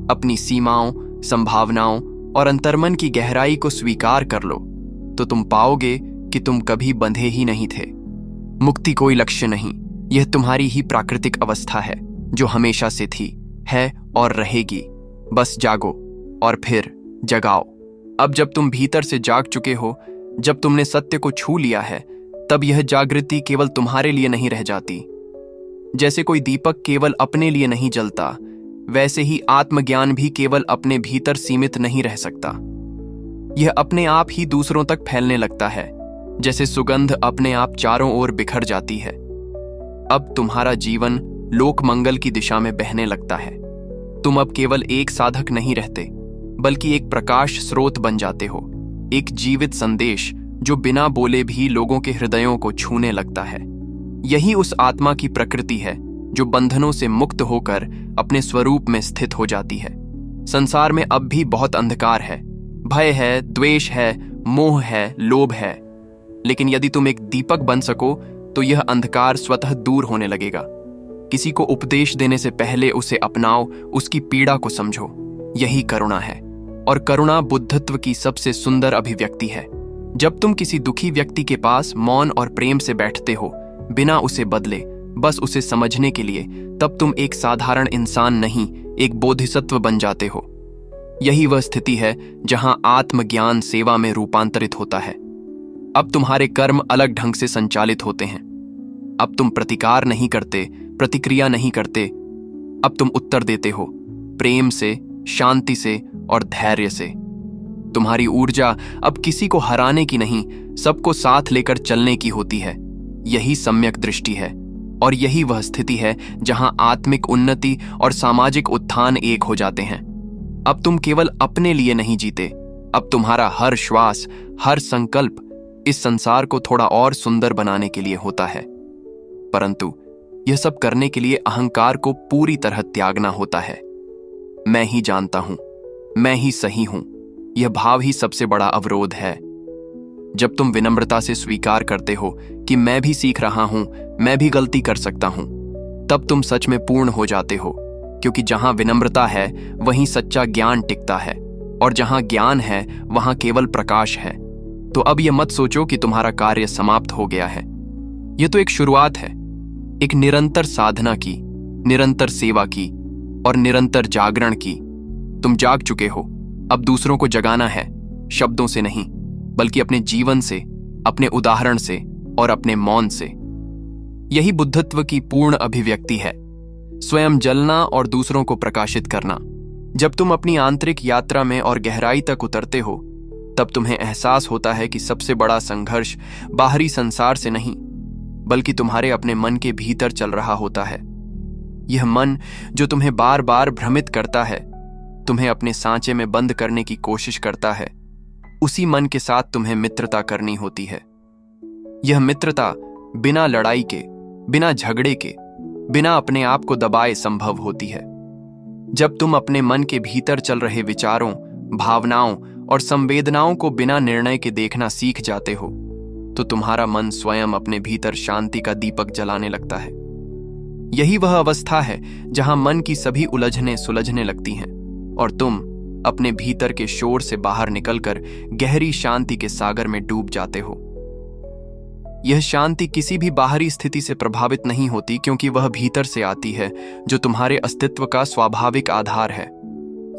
अपनी सीमाओं, संभावनाओं और अंतर्मन की गहराई को स्वीकार कर लो, तो तुम पाओगे कि तुम कभी बंधे ही नहीं थे। मुक्ति कोई लक्ष्य नहीं, यह तुम्हारी ही प्राकृतिक अवस्था है जो हमेशा से थी, है और रहेगी। बस जागो और फिर जगाओ। अब जब तुम भीतर से जाग चुके हो, जब तुमने सत्य को छू लिया है, तब यह जागृति केवल तुम्हारे लिए नहीं रह जाती। जैसे कोई दीपक केवल अपने लिए नहीं जलता, वैसे ही आत्मज्ञान भी केवल अपने भीतर सीमित नहीं रह सकता। यह अपने आप ही दूसरों तक फैलने लगता है, जैसे सुगंध अपने आप चारों ओर बिखर जाती है। अब तुम्हारा जीवन लोक मंगल की दिशा में बहने लगता है। तुम अब केवल एक साधक नहीं रहते, बल्कि एक प्रकाश स्रोत बन जाते हो, एक जीवित संदेश जो बिना बोले भी लोगों के हृदयों को छूने लगता है। यही उस आत्मा की प्रकृति है जो बंधनों से मुक्त होकर अपने स्वरूप में स्थित हो जाती है। संसार में अब भी बहुत अंधकार है, भय है, द्वेष है, मोह है, लोभ है, लेकिन यदि तुम एक दीपक बन सको तो यह अंधकार स्वतः दूर होने लगेगा। किसी को उपदेश देने से पहले उसे अपनाओ, उसकी पीड़ा को समझो। यही करुणा है, और करुणा बुद्धत्व की सबसे सुंदर अभिव्यक्ति है। जब तुम किसी दुखी व्यक्ति के पास मौन और प्रेम से बैठते हो, बिना उसे बदले, बस उसे समझने के लिए, तब तुम एक साधारण इंसान नहीं, एक बोधिसत्व बन जाते हो। यही वह स्थिति है जहां आत्मज्ञान सेवा में रूपांतरित होता है। अब तुम्हारे कर्म अलग ढंग से संचालित होते हैं। अब तुम प्रतिकार नहीं करते, प्रतिक्रिया नहीं करते। अब तुम उत्तर देते हो, प्रेम से, शांति से और धैर्य से। तुम्हारी ऊर्जा अब किसी को हराने की नहीं, सबको साथ लेकर चलने की होती है। यही सम्यक दृष्टि है, और यही वह स्थिति है जहां आत्मिक उन्नति और सामाजिक उत्थान एक हो जाते हैं। अब तुम केवल अपने लिए नहीं जीते, अब तुम्हारा हर श्वास, हर संकल्प इस संसार को थोड़ा और सुंदर बनाने के लिए होता है। परंतु यह सब करने के लिए अहंकार को पूरी तरह त्यागना होता है। मैं ही जानता हूं, मैं ही सही हूं, यह भाव ही सबसे बड़ा अवरोध है। जब तुम विनम्रता से स्वीकार करते हो कि मैं भी सीख रहा हूं, मैं भी गलती कर सकता हूं, तब तुम सच में पूर्ण हो जाते हो। क्योंकि जहां विनम्रता है वहीं सच्चा ज्ञान टिकता है, और जहां ज्ञान है वहां केवल प्रकाश है। तो अब यह मत सोचो कि तुम्हारा कार्य समाप्त हो गया है। यह तो एक शुरुआत है, एक निरंतर साधना की, निरंतर सेवा की और निरंतर जागरण की। तुम जाग चुके हो, अब दूसरों को जगाना है, शब्दों से नहीं, बल्कि अपने जीवन से, अपने उदाहरण से और अपने मौन से। यही बुद्धत्व की पूर्ण अभिव्यक्ति है, स्वयं जलना और दूसरों को प्रकाशित करना। जब तुम अपनी आंतरिक यात्रा में और गहराई तक उतरते हो, तब तुम्हें एहसास होता है कि सबसे बड़ा संघर्ष बाहरी संसार से नहीं, बल्कि तुम्हारे अपने मन के भीतर चल रहा होता है। यह मन जो तुम्हें बार बार भ्रमित करता है, तुम्हें अपने सांचे में बंद करने की कोशिश करता है, उसी मन के साथ तुम्हें मित्रता करनी होती है। यह मित्रता बिना लड़ाई के, बिना झगड़े के, बिना अपने आप को दबाए संभव होती है। जब तुम अपने मन के भीतर चल रहे विचारों, भावनाओं और संवेदनाओं को बिना निर्णय के देखना सीख जाते हो, तो तुम्हारा मन स्वयं अपने भीतर शांति का दीपक जलाने लगता है। यही वह अवस्था है जहां मन की सभी उलझनें सुलझने लगती हैं और तुम अपने भीतर के शोर से बाहर निकलकर गहरी शांति के सागर में डूब जाते हो। यह शांति किसी भी बाहरी स्थिति से प्रभावित नहीं होती, क्योंकि वह भीतर से आती है, जो तुम्हारे अस्तित्व का स्वाभाविक आधार है।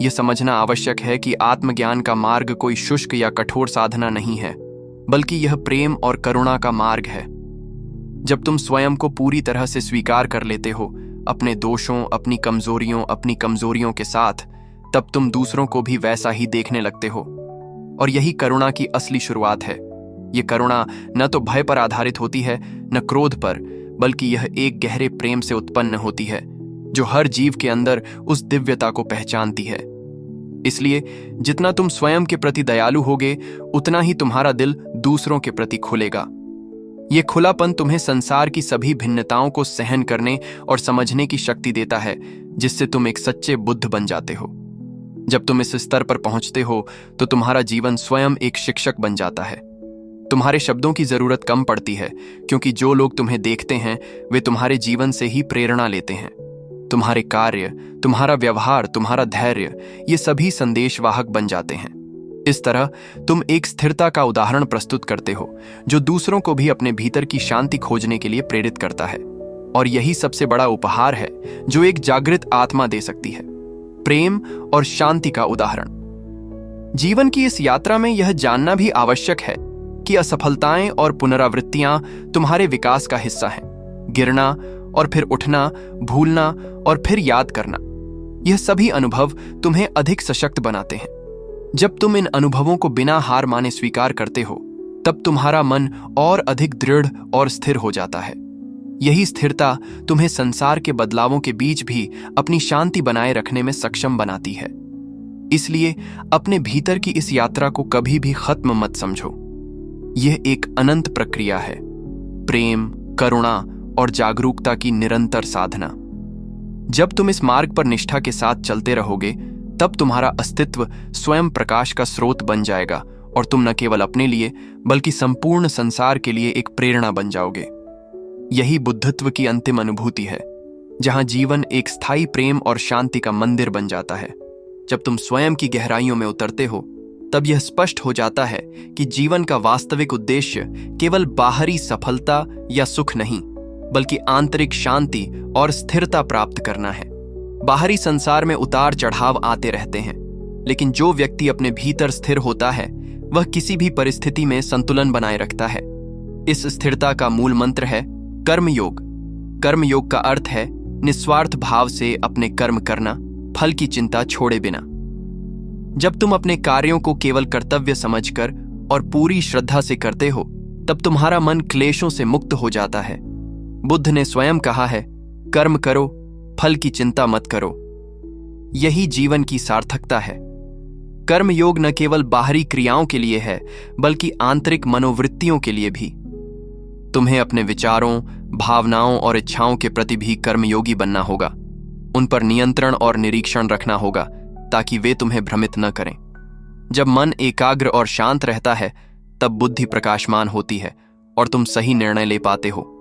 यह समझना आवश्यक है कि आत्मज्ञान का मार्ग कोई शुष्क या कठोर साधना नहीं है, बल्कि यह प्रेम और करुणा का मार्ग है। जब तुम स्वयं को पूरी तरह से स्वीकार कर लेते हो, अपने दोषों, अपनी कमजोरियों के साथ, तब तुम दूसरों को भी वैसा ही देखने लगते हो। और यही करुणा की असली शुरुआत है। यह करुणा न तो भय पर आधारित होती है, न क्रोध पर, बल्कि यह एक गहरे प्रेम से उत्पन्न होती है, जो हर जीव के अंदर उस दिव्यता को पहचानती है। इसलिए जितना तुम स्वयं के प्रति दयालु होगे, उतना ही तुम्हारा दिल दूसरों के प्रति खुलेगा। यह खुलापन तुम्हें संसार की सभी भिन्नताओं को सहन करने और समझने की शक्ति देता है, जिससे तुम एक सच्चे बुद्ध बन जाते हो। जब तुम इस स्तर पर पहुंचते हो, तो तुम्हारा जीवन स्वयं एक शिक्षक बन जाता है। तुम्हारे शब्दों की जरूरत कम पड़ती है, क्योंकि जो लोग तुम्हें देखते हैं वे तुम्हारे जीवन से ही प्रेरणा लेते हैं। तुम्हारे कार्य, तुम्हारा व्यवहार, तुम्हारा धैर्य, ये सभी संदेशवाहक बन जाते हैं। इस तरह तुम एक स्थिरता का उदाहरण प्रस्तुत करते हो जो दूसरों को भी अपने भीतर की शांति खोजने के लिए प्रेरित करता है। और यही सबसे बड़ा उपहार है जो एक जागृत आत्मा दे सकती है, प्रेम और शांति का उदाहरण। जीवन की इस यात्रा में यह जानना भी आवश्यक है कि असफलताएं और पुनरावृत्तियां तुम्हारे विकास का हिस्सा हैं। गिरना और फिर उठना, भूलना और फिर याद करना, यह सभी अनुभव तुम्हें अधिक सशक्त बनाते हैं। जब तुम इन अनुभवों को बिना हार माने स्वीकार करते हो, तब तुम्हारा मन और अधिक दृढ़ और स्थिर हो जाता है। यही स्थिरता तुम्हें संसार के बदलावों के बीच भी अपनी शांति बनाए रखने में सक्षम बनाती है। इसलिए अपने भीतर की इस यात्रा को कभी भी खत्म मत समझो। यह एक अनंत प्रक्रिया है, प्रेम, करुणा और जागरूकता की निरंतर साधना। जब तुम इस मार्ग पर निष्ठा के साथ चलते रहोगे, तब तुम्हारा अस्तित्व स्वयं प्रकाश का स्रोत बन जाएगा और तुम न केवल अपने लिए बल्कि संपूर्ण संसार के लिए एक प्रेरणा बन जाओगे। यही बुद्धत्व की अंतिम अनुभूति है, जहां जीवन एक स्थायी प्रेम और शांति का मंदिर बन जाता है। जब तुम स्वयं की गहराइयों में उतरते हो, तब यह स्पष्ट हो जाता है कि जीवन का वास्तविक उद्देश्य केवल बाहरी सफलता या सुख नहीं, बल्कि आंतरिक शांति और स्थिरता प्राप्त करना है। बाहरी संसार में उतार चढ़ाव आते रहते हैं, लेकिन जो व्यक्ति अपने भीतर स्थिर होता है, वह किसी भी परिस्थिति में संतुलन बनाए रखता है। इस स्थिरता का मूल मंत्र है कर्मयोग। कर्मयोग का अर्थ है निस्वार्थ भाव से अपने कर्म करना, फल की चिंता छोड़े बिना। जब तुम अपने कार्यों को केवल कर्तव्य समझकर और पूरी श्रद्धा से करते हो, तब तुम्हारा मन क्लेशों से मुक्त हो जाता है। बुद्ध ने स्वयं कहा है, कर्म करो, फल की चिंता मत करो। यही जीवन की सार्थकता है। कर्मयोग न केवल बाहरी क्रियाओं के लिए है, बल्कि आंतरिक मनोवृत्तियों के लिए भी। तुम्हें अपने विचारों, भावनाओं और इच्छाओं के प्रति भी कर्मयोगी बनना होगा। उन पर नियंत्रण और निरीक्षण रखना होगा ताकि वे तुम्हें भ्रमित न करें। जब मन एकाग्र और शांत रहता है, तब बुद्धि प्रकाशमान होती है और तुम सही निर्णय ले पाते हो।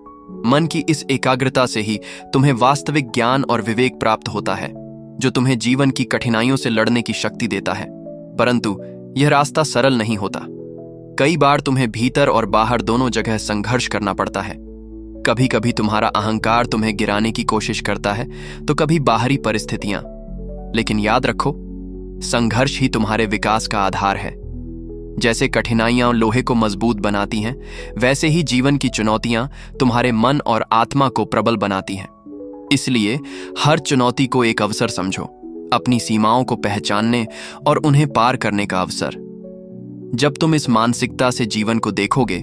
मन की इस एकाग्रता से ही तुम्हें वास्तविक ज्ञान और विवेक प्राप्त होता है, जो तुम्हें जीवन की कठिनाइयों से लड़ने की शक्ति देता है। परंतु यह रास्ता सरल नहीं होता। कई बार तुम्हें भीतर और बाहर दोनों जगह संघर्ष करना पड़ता है। कभी कभी तुम्हारा अहंकार तुम्हें गिराने की कोशिश करता है, तो कभी बाहरी परिस्थितियां। लेकिन याद रखो, संघर्ष ही तुम्हारे विकास का आधार है। जैसे कठिनाइयां लोहे को मजबूत बनाती हैं, वैसे ही जीवन की चुनौतियां तुम्हारे मन और आत्मा को प्रबल बनाती हैं। इसलिए हर चुनौती को एक अवसर समझो, अपनी सीमाओं को पहचानने और उन्हें पार करने का अवसर। जब तुम इस मानसिकता से जीवन को देखोगे,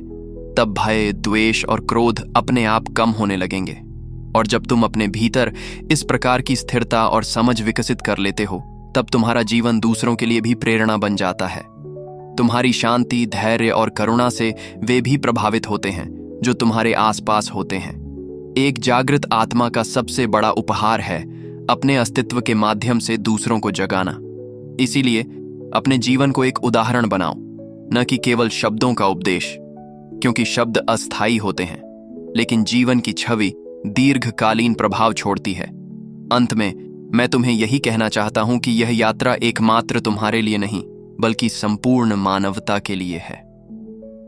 तब भय, द्वेष और क्रोध अपने आप कम होने लगेंगे। और जब तुम अपने भीतर इस प्रकार की स्थिरता और समझ विकसित कर लेते हो, तब तुम्हारा जीवन दूसरों के लिए भी प्रेरणा बन जाता है। तुम्हारी शांति, धैर्य और करुणा से वे भी प्रभावित होते हैं जो तुम्हारे आसपास होते हैं। एक जागृत आत्मा का सबसे बड़ा उपहार है अपने अस्तित्व के माध्यम से दूसरों को जगाना। इसीलिए अपने जीवन को एक उदाहरण बनाओ, न कि केवल शब्दों का उपदेश, क्योंकि शब्द अस्थायी होते हैं, लेकिन जीवन की छवि दीर्घकालीन प्रभाव छोड़ती है। अंत में मैं तुम्हें यही कहना चाहता हूं कि यह यात्रा एकमात्र तुम्हारे लिए नहीं, बल्कि संपूर्ण मानवता के लिए है।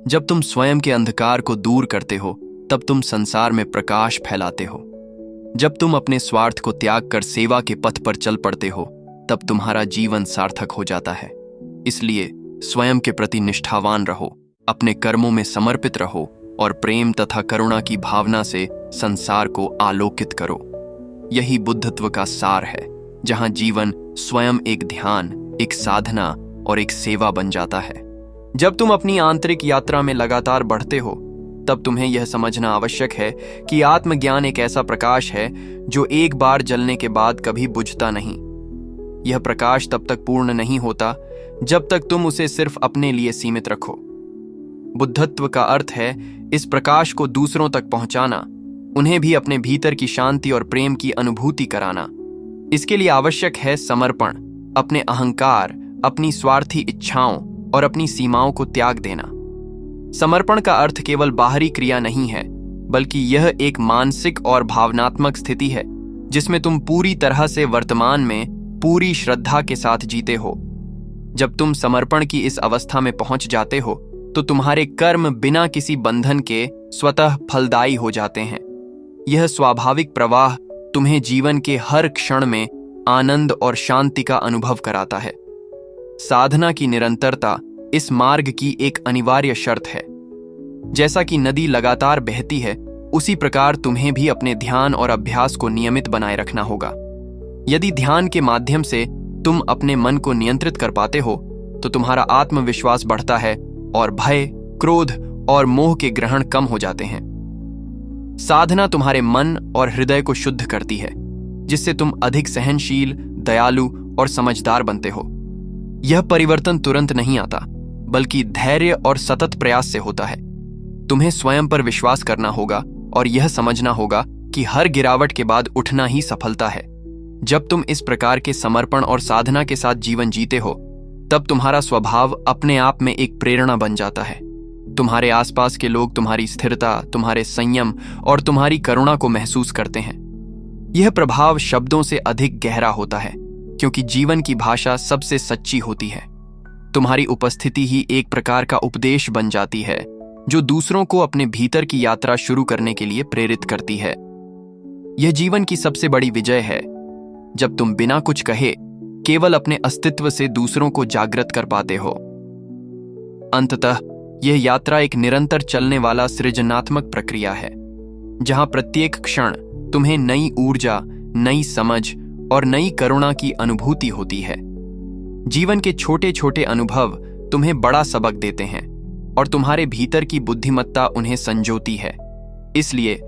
जब तुम स्वयं के अंधकार को दूर करते हो, तब तुम संसार में प्रकाश फैलाते हो। जब तुम अपने स्वार्थ को त्याग कर सेवा के पथ पर चल पड़ते हो, तब तुम्हारा जीवन सार्थक हो जाता है। इसलिए स्वयं के प्रति निष्ठावान रहो, अपने कर्मों में समर्पित रहो और प्रेम तथा करुणा की भावना से संसार को आलोकित करो। यही बुद्धत्व का सार है, जहां जीवन स्वयं एक ध्यान, एक साधना और एक सेवा बन जाता है। जब तुम अपनी आंतरिक यात्रा में लगातार बढ़ते हो, तब तुम्हें यह समझना आवश्यक है कि आत्मज्ञान एक ऐसा प्रकाश है जो एक बार जलने के बाद कभी बुझता नहीं। यह प्रकाश तब तक पूर्ण नहीं होता जब तक तुम उसे सिर्फ अपने लिए सीमित रखो। बुद्धत्व का अर्थ है इस प्रकाश को दूसरों तक पहुंचाना, उन्हें भी अपने भीतर की शांति और प्रेम की अनुभूति कराना। इसके लिए आवश्यक है समर्पण, अपने अहंकार, अपनी स्वार्थी इच्छाओं और अपनी सीमाओं को त्याग देना। समर्पण का अर्थ केवल बाहरी क्रिया नहीं है, बल्कि यह एक मानसिक और भावनात्मक स्थिति है जिसमें तुम पूरी तरह से वर्तमान में पूरी श्रद्धा के साथ जीते हो। जब तुम समर्पण की इस अवस्था में पहुंच जाते हो तो तुम्हारे कर्म बिना किसी बंधन के स्वतः फलदायी हो जाते हैं। यह स्वाभाविक प्रवाह तुम्हें जीवन के हर क्षण में आनंद और शांति का अनुभव कराता है। साधना की निरंतरता इस मार्ग की एक अनिवार्य शर्त है। जैसा कि नदी लगातार बहती है, उसी प्रकार तुम्हें भी अपने ध्यान और अभ्यास को नियमित बनाए रखना होगा। यदि ध्यान के माध्यम से तुम अपने मन को नियंत्रित कर पाते हो तो तुम्हारा आत्मविश्वास बढ़ता है और भय, क्रोध और मोह के ग्रहण कम हो जाते हैं। साधना तुम्हारे मन और हृदय को शुद्ध करती है, जिससे तुम अधिक सहनशील, दयालु और समझदार बनते हो। यह परिवर्तन तुरंत नहीं आता, बल्कि धैर्य और सतत प्रयास से होता है। तुम्हें स्वयं पर विश्वास करना होगा और यह समझना होगा कि हर गिरावट के बाद उठना ही सफलता है। जब तुम इस प्रकार के समर्पण और साधना के साथ जीवन जीते हो, तब तुम्हारा स्वभाव अपने आप में एक प्रेरणा बन जाता है। तुम्हारे आसपास के लोग तुम्हारी स्थिरता, तुम्हारे संयम और तुम्हारी करुणा को महसूस करते हैं। यह प्रभाव शब्दों से अधिक गहरा होता है, क्योंकि जीवन की भाषा सबसे सच्ची होती है। तुम्हारी उपस्थिति ही एक प्रकार का उपदेश बन जाती है, जो दूसरों को अपने भीतर की यात्रा शुरू करने के लिए प्रेरित करती है। यह जीवन की सबसे बड़ी विजय है, जब तुम बिना कुछ कहे केवल अपने अस्तित्व से दूसरों को जागृत कर पाते हो। अंततः यह यात्रा एक निरंतर चलने वाला सृजनात्मक प्रक्रिया है, जहां प्रत्येक क्षण तुम्हें नई ऊर्जा, नई समझ और नई करुणा की अनुभूति होती है। जीवन के छोटे छोटे अनुभव तुम्हें बड़ा सबक देते हैं और तुम्हारे भीतर की बुद्धिमत्ता उन्हें संजोती है। इसलिए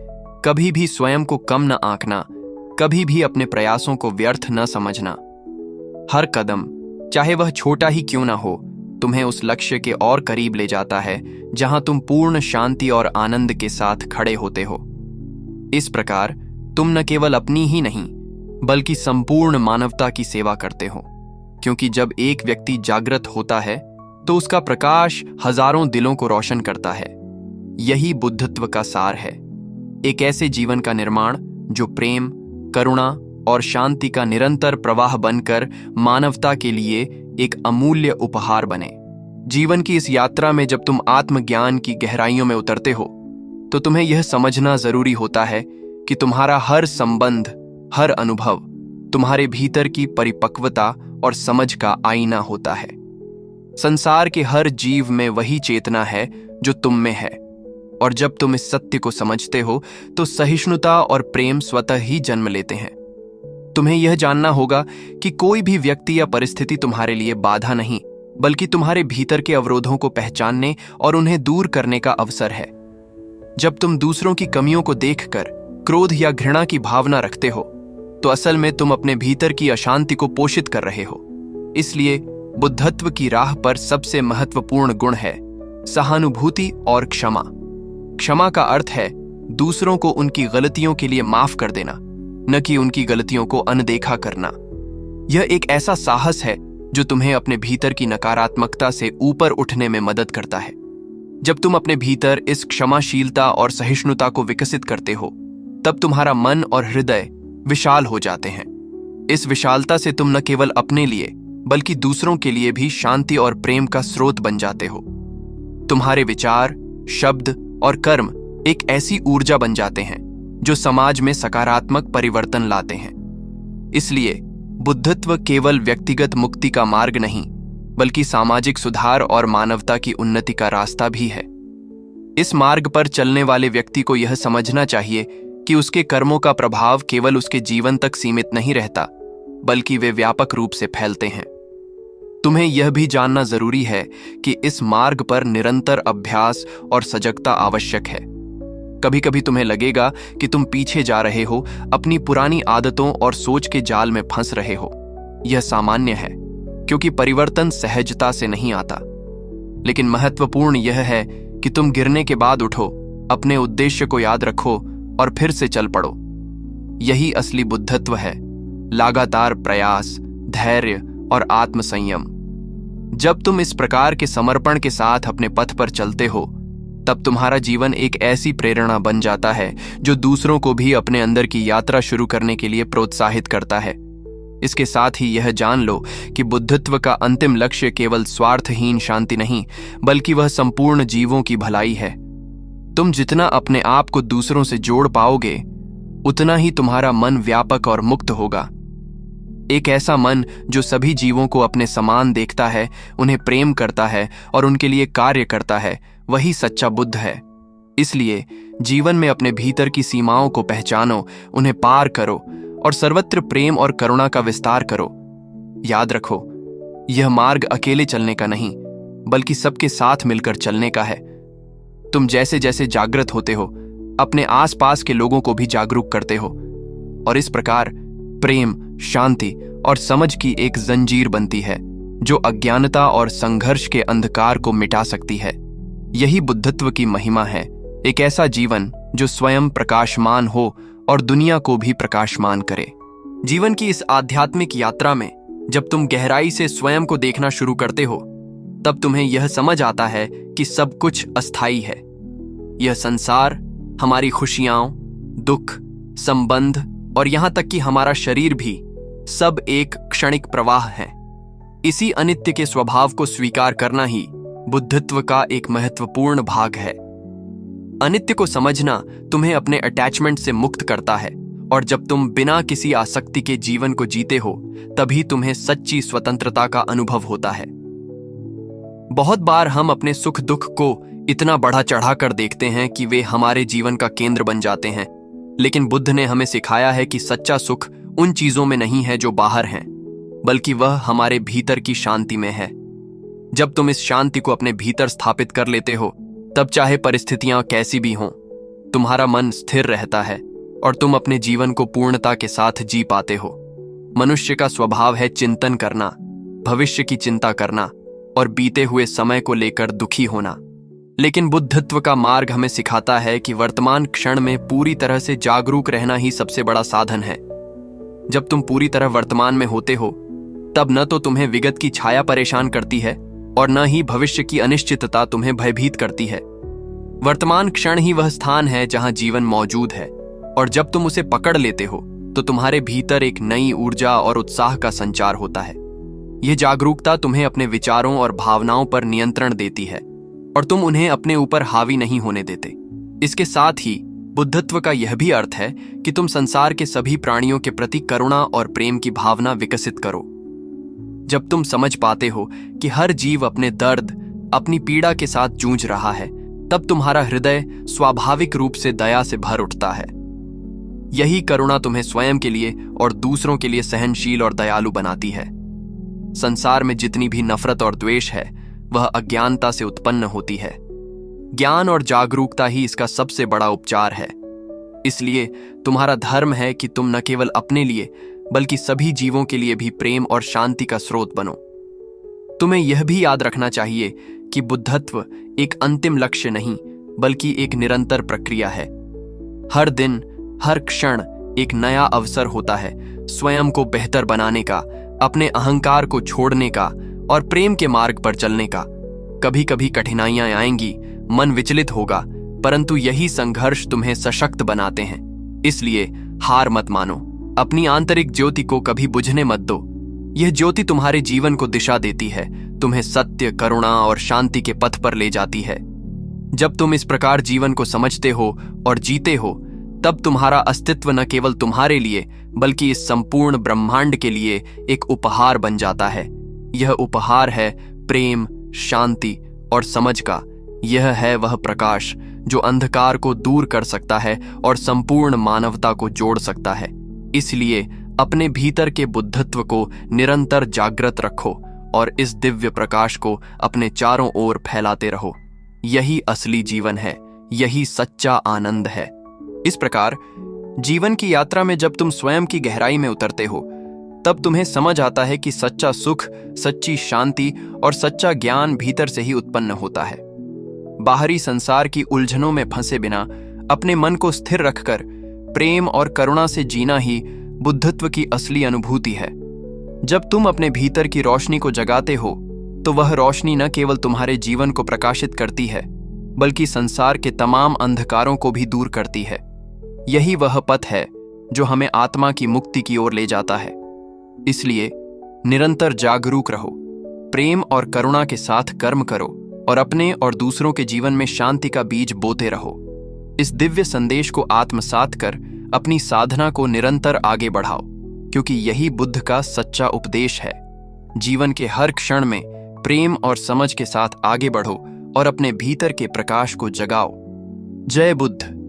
कभी भी स्वयं को कम न आंकना, कभी भी अपने प्रयासों को व्यर्थ न समझना। हर कदम, चाहे वह छोटा ही क्यों ना हो, तुम्हें उस लक्ष्य के और करीब ले जाता है जहां तुम पूर्ण शांति और आनंद के साथ खड़े होते हो। इस प्रकार तुम न केवल अपनी ही नहीं, बल्कि संपूर्ण मानवता की सेवा करते हो, क्योंकि जब एक व्यक्ति जागृत होता है तो उसका प्रकाश हजारों दिलों को रोशन करता है। यही बुद्धत्व का सार है, एक ऐसे जीवन का निर्माण जो प्रेम, करुणा और शांति का निरंतर प्रवाह बनकर मानवता के लिए एक अमूल्य उपहार बने। जीवन की इस यात्रा में जब तुम आत्मज्ञान की गहराइयों में उतरते हो, तो तुम्हें यह समझना जरूरी होता है कि तुम्हारा हर संबंध, हर अनुभव तुम्हारे भीतर की परिपक्वता और समझ का आईना होता है। संसार के हर जीव में वही चेतना है जो तुम में है, और जब तुम इस सत्य को समझते हो तो सहिष्णुता और प्रेम स्वतः ही जन्म लेते हैं। तुम्हें यह जानना होगा कि कोई भी व्यक्ति या परिस्थिति तुम्हारे लिए बाधा नहीं, बल्कि तुम्हारे भीतर के अवरोधों को पहचानने और उन्हें दूर करने का अवसर है। जब तुम दूसरों की कमियों को देखकर क्रोध या घृणा की भावना रखते हो, तो असल में तुम अपने भीतर की अशांति को पोषित कर रहे हो। इसलिए बुद्धत्व की राह पर सबसे महत्वपूर्ण गुण है सहानुभूति और क्षमा। क्षमा का अर्थ है दूसरों को उनकी गलतियों के लिए माफ कर देना, न कि उनकी गलतियों को अनदेखा करना। यह एक ऐसा साहस है जो तुम्हें अपने भीतर की नकारात्मकता से ऊपर उठने में मदद करता है। जब तुम अपने भीतर इस क्षमाशीलता और सहिष्णुता को विकसित करते हो, तब तुम्हारा मन और हृदय विशाल हो जाते हैं। इस विशालता से तुम न केवल अपने लिए बल्कि दूसरों के लिए भी शांति और प्रेम का स्रोत बन जाते हो। तुम्हारे विचार, शब्द और कर्म एक ऐसी ऊर्जा बन जाते हैं जो समाज में सकारात्मक परिवर्तन लाते हैं। इसलिए बुद्धत्व केवल व्यक्तिगत मुक्ति का मार्ग नहीं, बल्कि सामाजिक सुधार और मानवता की उन्नति का रास्ता भी है। इस मार्ग पर चलने वाले व्यक्ति को यह समझना चाहिए कि उसके कर्मों का प्रभाव केवल उसके जीवन तक सीमित नहीं रहता, बल्कि वे व्यापक रूप से फैलते हैं। तुम्हें यह भी जानना जरूरी है कि इस मार्ग पर निरंतर अभ्यास और सजगता आवश्यक है। कभी कभी तुम्हें लगेगा कि तुम पीछे जा रहे हो, अपनी पुरानी आदतों और सोच के जाल में फंस रहे हो। यह सामान्य है, क्योंकि परिवर्तन सहजता से नहीं आता। लेकिन महत्वपूर्ण यह है कि तुम गिरने के बाद उठो, अपने उद्देश्य को याद रखो और फिर से चल पड़ो। यही असली बुद्धत्व है, लगातार प्रयास, धैर्य और आत्मसंयम। जब तुम इस प्रकार के समर्पण के साथ अपने पथ पर चलते हो, तब तुम्हारा जीवन एक ऐसी प्रेरणा बन जाता है जो दूसरों को भी अपने अंदर की यात्रा शुरू करने के लिए प्रोत्साहित करता है। इसके साथ ही यह जान लो कि बुद्धत्व का अंतिम लक्ष्य केवल स्वार्थहीन शांति नहीं, बल्कि वह संपूर्ण जीवों की भलाई है। तुम जितना अपने आप को दूसरों से जोड़ पाओगे, उतना ही तुम्हारा मन व्यापक और मुक्त होगा। एक ऐसा मन जो सभी जीवों को अपने समान देखता है, उन्हें प्रेम करता है और उनके लिए कार्य करता है, वही सच्चा बुद्ध है। इसलिए जीवन में अपने भीतर की सीमाओं को पहचानो, उन्हें पार करो और सर्वत्र प्रेम और करुणा का विस्तार करो। याद रखो, यह मार्ग अकेले चलने का नहीं, बल्कि सबके साथ मिलकर चलने का है। तुम जैसे जैसे जागृत होते हो, अपने आसपास के लोगों को भी जागरूक करते हो, और इस प्रकार प्रेम, शांति और समझ की एक जंजीर बनती है जो अज्ञानता और संघर्ष के अंधकार को मिटा सकती है। यही बुद्धत्व की महिमा है, एक ऐसा जीवन जो स्वयं प्रकाशमान हो और दुनिया को भी प्रकाशमान करे। जीवन की इस आध्यात्मिक यात्रा में जब तुम गहराई से स्वयं को देखना शुरू करते हो, तब तुम्हें यह समझ आता है कि सब कुछ अस्थायी है। यह संसार, हमारी खुशियां, दुख, संबंध और यहां तक कि हमारा शरीर भी सब एक क्षणिक प्रवाह है। इसी अनित्य के स्वभाव को स्वीकार करना ही बुद्धत्व का एक महत्वपूर्ण भाग है। अनित्य को समझना तुम्हें अपने अटैचमेंट से मुक्त करता है, और जब तुम बिना किसी आसक्ति के जीवन को जीते हो, तभी तुम्हें सच्ची स्वतंत्रता का अनुभव होता है। बहुत बार हम अपने सुख दुख को इतना बढ़ा चढ़ा कर देखते हैं कि वे हमारे जीवन का केंद्र बन जाते हैं, लेकिन बुद्ध ने हमें सिखाया है कि सच्चा सुख उन चीजों में नहीं है जो बाहर हैं, बल्कि वह हमारे भीतर की शांति में है। जब तुम इस शांति को अपने भीतर स्थापित कर लेते हो, तब चाहे परिस्थितियां कैसी भी हों, तुम्हारा मन स्थिर रहता है और तुम अपने जीवन को पूर्णता के साथ जी पाते हो। मनुष्य का स्वभाव है चिंतन करना, भविष्य की चिंता करना और बीते हुए समय को लेकर दुखी होना। लेकिन बुद्धत्व का मार्ग हमें सिखाता है कि वर्तमान क्षण में पूरी तरह से जागरूक रहना ही सबसे बड़ा साधन है। जब तुम पूरी तरह वर्तमान में होते हो, तब न तो तुम्हें विगत की छाया परेशान करती है और न ही भविष्य की अनिश्चितता तुम्हें भयभीत करती है। वर्तमान क्षण ही वह स्थान है जहां जीवन मौजूद है, और जब तुम उसे पकड़ लेते हो तो तुम्हारे भीतर एक नई ऊर्जा और उत्साह का संचार होता है। यह जागरूकता तुम्हें अपने विचारों और भावनाओं पर नियंत्रण देती है और तुम उन्हें अपने ऊपर हावी नहीं होने देते। इसके साथ ही बुद्धत्व का यह भी अर्थ है कि तुम संसार के सभी प्राणियों के प्रति करुणा और प्रेम की भावना विकसित करो। जब तुम समझ पाते हो कि हर जीव अपने दर्द, अपनी पीड़ा के साथ जूझ रहा है, तब तुम्हारा हृदय स्वाभाविक रूप से दया से भर उठता है। यही करुणा तुम्हें स्वयं के लिए और दूसरों के लिए सहनशील और दयालु बनाती है। संसार में जितनी भी नफरत और द्वेष है, वह अज्ञानता से उत्पन्न होती है। ज्ञान और जागरूकता ही इसका सबसे बड़ा उपचार है। इसलिए तुम्हारा धर्म है कि तुम न केवल अपने लिए, बल्कि सभी जीवों के लिए भी प्रेम और शांति का स्रोत बनो। तुम्हें यह भी याद रखना चाहिए कि बुद्धत्व एक अंतिम लक्ष्य नहीं, बल्कि एक निरंतर प्रक्रिया है। हर दिन, हर क्षण एक नया अवसर होता है स्वयं को बेहतर बनाने का, अपने अहंकार को छोड़ने का और प्रेम के मार्ग पर चलने का। कभी कभी कठिनाइयां आएंगी, मन विचलित होगा, परंतु यही संघर्ष तुम्हें सशक्त बनाते हैं। इसलिए हार मत मानो, अपनी आंतरिक ज्योति को कभी बुझने मत दो। यह ज्योति तुम्हारे जीवन को दिशा देती है, तुम्हें सत्य, करुणा और शांति के पथ पर ले जाती है। जब तुम इस प्रकार जीवन को समझते हो और जीते हो, तब तुम्हारा अस्तित्व न केवल तुम्हारे लिए, बल्कि इस संपूर्ण ब्रह्मांड के लिए एक उपहार बन जाता है। यह उपहार है प्रेम, शांति और समझ का। यह है वह प्रकाश जो अंधकार को दूर कर सकता है और संपूर्ण मानवता को जोड़ सकता है। इसलिए अपने भीतर के बुद्धत्व को निरंतर जागृत रखो और इस दिव्य प्रकाश को अपने चारों ओर फैलाते रहो। यही असली जीवन है, यही सच्चा आनंद है। इस प्रकार जीवन की यात्रा में जब तुम स्वयं की गहराई में उतरते हो, तब तुम्हें समझ आता है कि सच्चा सुख, सच्ची शांति और सच्चा ज्ञान भीतर से ही उत्पन्न होता है। बाहरी संसार की उलझनों में फंसे बिना अपने मन को स्थिर रखकर प्रेम और करुणा से जीना ही बुद्धत्व की असली अनुभूति है। जब तुम अपने भीतर की रोशनी को जगाते हो, तो वह रोशनी न केवल तुम्हारे जीवन को प्रकाशित करती है, बल्कि संसार के तमाम अंधकारों को भी दूर करती है। यही वह पथ है जो हमें आत्मा की मुक्ति की ओर ले जाता है। इसलिए निरंतर जागरूक रहो, प्रेम और करुणा के साथ कर्म करो और अपने और दूसरों के जीवन में शांति का बीज बोते रहो। इस दिव्य संदेश को आत्मसात कर अपनी साधना को निरंतर आगे बढ़ाओ, क्योंकि यही बुद्ध का सच्चा उपदेश है। जीवन के हर क्षण में प्रेम और समझ के साथ आगे बढ़ो और अपने भीतर के प्रकाश को जगाओ। जय बुद्ध।